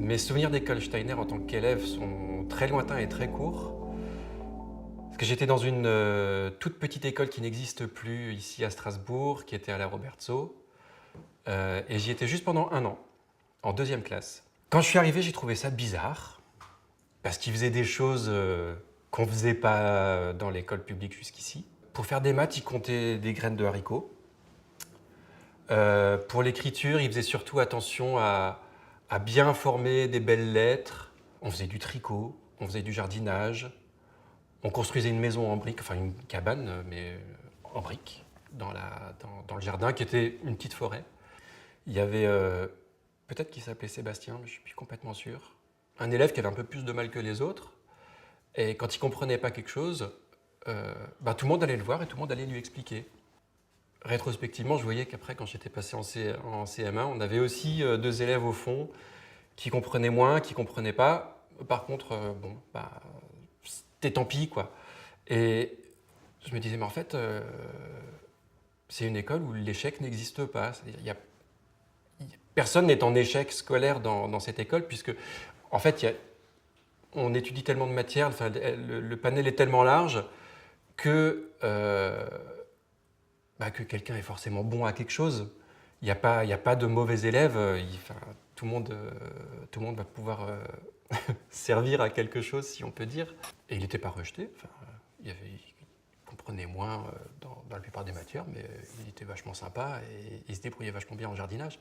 Mes souvenirs d'école Steiner en tant qu'élève sont très lointains et très courts. Parce que j'étais dans une toute petite école qui n'existe plus ici à Strasbourg, qui était à la Robertso. Et j'y étais juste pendant 1 an, en 2e classe. Quand je suis arrivé, j'ai trouvé ça bizarre, parce qu'ils faisaient des choses qu'on ne faisait pas dans l'école publique jusqu'ici. Pour faire des maths, ils comptaient des graines de haricots. Pour l'écriture, ils faisaient surtout attention à bien former des belles lettres. On faisait du tricot, on faisait du jardinage, on construisait une maison en briques, enfin une cabane, mais en briques, dans le jardin, qui était une petite forêt. Il y avait, peut-être qu'il s'appelait Sébastien, mais je ne suis plus complètement sûr, un élève qui avait un peu plus de mal que les autres. Et quand il ne comprenait pas quelque chose, tout le monde allait le voir et tout le monde allait lui expliquer. Rétrospectivement, je voyais qu'après, quand j'étais passé en CM1, on avait aussi 2 élèves au fond qui comprenaient moins, qui comprenaient pas. Par contre, c'était tant pis, quoi. Et je me disais, mais en fait, c'est une école où l'échec n'existe pas. C'est-à-dire, personne n'est en échec scolaire dans cette école, puisque, en fait, on étudie tellement de matières, enfin, le panel est tellement large que que quelqu'un est forcément bon à quelque chose. Il n'y a pas de mauvais élèves. Tout le monde va pouvoir servir à quelque chose, si on peut dire. Et il n'était pas rejeté. Enfin, il comprenait moins dans la plupart des matières, mais il était vachement sympa et il se débrouillait vachement bien en jardinage.